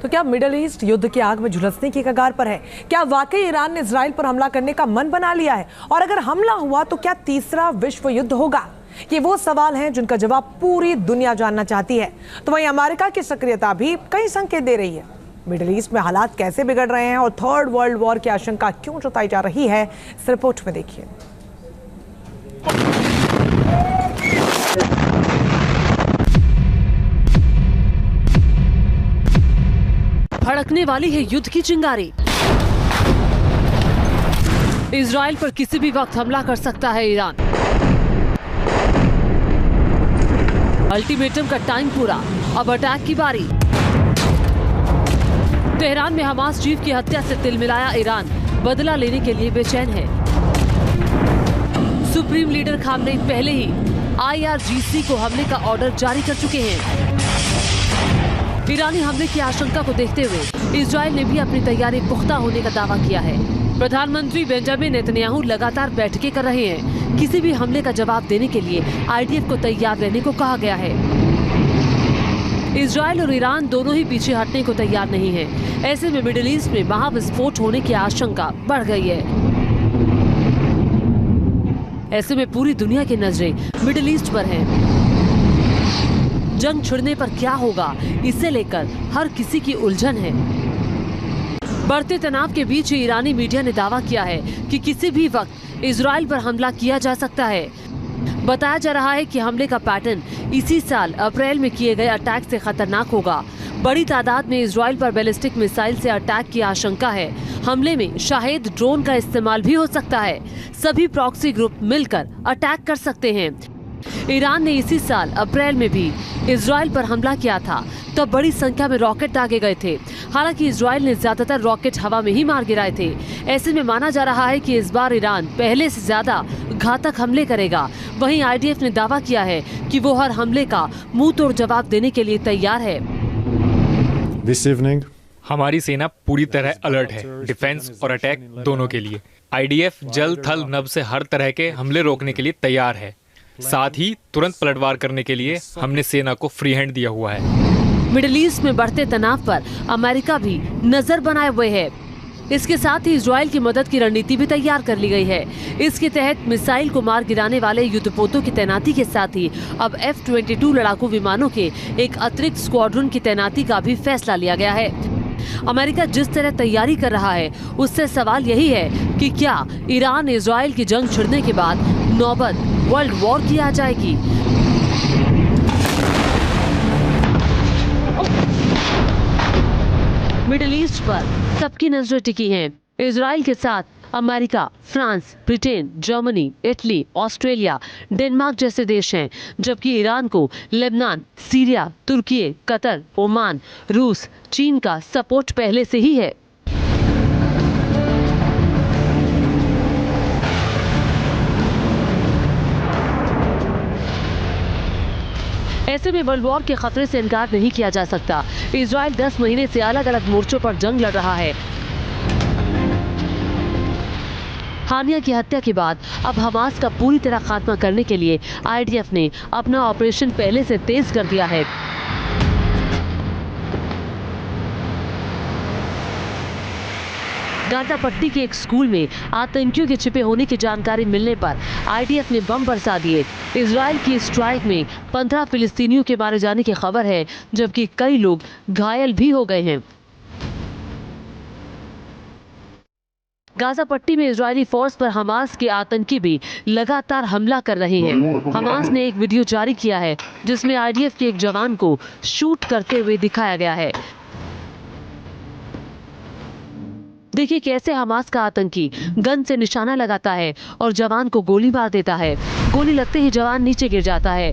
तो क्या middle east युद्ध की आग में झुलसने की कगार पर है? क्या वाकई ईरान ने इजराइल पर हमला करने का मन बना लिया है? और अगर हमला हुआ तो क्या तीसरा विश्व युद्ध होगा? ये वो सवाल हैं जिनका जवाब पूरी दुनिया जानना चाहती है। तो वहीं अमेरिका की सक्रियता भी कई संकेत दे रही है। मिडिल ईस्ट में हालात कैसे बिगड़ रहे हैं और थर्ड वर्ल्ड वॉर की आशंका क्यों जताई जा रही है, इस रिपोर्ट में देखिए। भड़कने वाली है युद्ध की चिंगारी। इजराइल पर किसी भी वक्त हमला कर सकता है ईरान। अल्टीमेटम का टाइम पूरा, अब अटैक की बारी। तेहरान में हमास चीफ की हत्या से तिलमिलाया ईरान बदला लेने के लिए बेचैन है। सुप्रीम लीडर खामनेई पहले ही IRGC को हमले का ऑर्डर जारी कर चुके हैं। ईरानी हमले की आशंका को देखते हुए इजराइल ने भी अपनी तैयारी पुख्ता होने का दावा किया है। प्रधानमंत्री बेंजामिन नेतन्याहू लगातार बैठकें कर रहे हैं। किसी भी हमले का जवाब देने के लिए IDF को तैयार रहने को कहा गया है। इजराइल और ईरान दोनों ही पीछे हटने को तैयार नहीं है। ऐसे में मिडिल ईस्ट में महाविस्फोट होने की आशंका बढ़ गई है। ऐसे में पूरी दुनिया की नजरें मिडिल ईस्ट पर हैं। जंग छिड़ने पर क्या होगा, इसे लेकर हर किसी की उलझन है। बढ़ते तनाव के बीच ईरानी मीडिया ने दावा किया है कि किसी भी वक्त इजराइल पर हमला किया जा सकता है। बताया जा रहा है कि हमले का पैटर्न इसी साल अप्रैल में किए गए अटैक से खतरनाक होगा। बड़ी तादाद में इजराइल पर बैलिस्टिक मिसाइल से अटैक की आशंका है। हमले में शायद ड्रोन का इस्तेमाल भी हो सकता है। सभी प्रॉक्सी ग्रुप मिलकर अटैक कर सकते हैं। ईरान ने इसी साल अप्रैल में भी इजराइल पर हमला किया था। तब बड़ी संख्या में रॉकेट दागे गए थे। हालांकि इजराइल ने ज्यादातर रॉकेट हवा में ही मार गिराए थे। ऐसे में माना जा रहा है कि इस बार ईरान पहले से ज्यादा घातक हमले करेगा। वहीं IDF ने दावा किया है कि वो हर हमले का मुंह तोड़ जवाब देने के लिए तैयार है। This evening, हमारी सेना पूरी तरह अलर्ट है, डिफेंस और अटैक दोनों के लिए। IDF जल थल नभ से हर तरह के हमले रोकने के लिए तैयार है। साथ ही तुरंत पलटवार करने के लिए हमने सेना को फ्री हैंड दिया हुआ है। मिडिल ईस्ट में बढ़ते तनाव पर अमेरिका भी नजर बनाए हुए है। इसके साथ ही इजराइल की मदद की रणनीति भी तैयार कर ली गई है। इसके तहत मिसाइल को मार गिराने वाले युद्धपोतों की तैनाती के साथ ही अब F-22 लड़ाकू विमानों के एक अतिरिक्त स्क्वाड्रन की तैनाती का भी फैसला लिया गया है। अमेरिका जिस तरह तैयारी कर रहा है, उससे सवाल यही है कि क्या ईरान इजराइल की जंग छिड़ने के बाद नौबत वर्ल्ड वॉर की आ जाएगी। मिडिल ईस्ट पर सबकी नजरें टिकी हैं। इजराइल के साथ America, France, Britain, Germany, Italy, Australia, Denmark जैसे देश हैं, जबकि ईरान को लेबनान, सीरिया, तुर्की, कतर, ओमान, रूस, चीन का सपोर्ट पहले से ही है। ऐसे में वर्ल्ड वॉर के खतरे से इनकार नहीं किया जा सकता। इजराइल 10 महीने से अलग अलग मोर्चों पर जंग लड़ रहा है। हानिया की हत्या के बाद अब हमास का पूरी तरह खात्मा करने के लिए IDF ने अपना ऑपरेशन पहले से तेज कर दिया है। गाजा पट्टी के एक स्कूल में आतंकियों के छिपे होने की जानकारी मिलने पर IDF ने बम बरसा दिए। इजराइल की स्ट्राइक में 15 फिलिस्तीनियों के मारे जाने की खबर है, जबकि कई लोग घायल भी हो गए हैं। गाजा पट्टी में इजरायली फोर्स पर हमास के आतंकी भी लगातार हमला कर रहे हैं। हमास ने एक वीडियो जारी किया है जिसमें IDF के एक जवान को शूट करते हुए दिखाया गया है। देखिए कैसे हमास का आतंकी गन से निशाना लगाता है और जवान को गोली मार देता है। गोली लगते ही जवान नीचे गिर जाता है।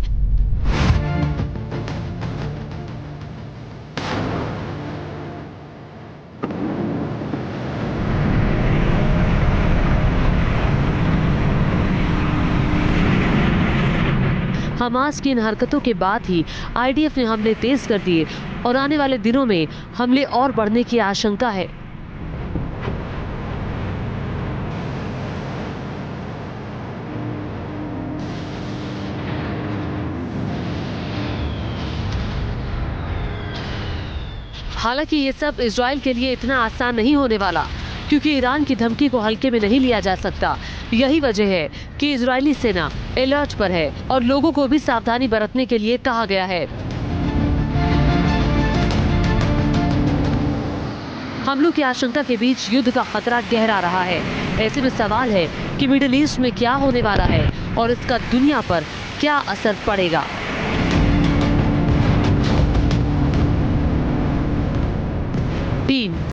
हमास की इन हरकतों के बाद ही IDF ने हमले तेज कर दिए और आने वाले दिनों में हमले और बढ़ने की आशंका है। हालांकि ये सब इजराइल के लिए इतना आसान नहीं होने वाला, क्योंकि ईरान की धमकी को हल्के में नहीं लिया जा सकता। यही वजह है कि इजरायली सेना अलर्ट पर है और लोगों को भी सावधानी बरतने के लिए कहा गया है। हमलों की आशंका के बीच युद्ध का खतरा गहरा रहा है। ऐसे में सवाल है कि मिडिल ईस्ट में क्या होने वाला है और इसका दुनिया पर क्या असर पड़ेगा।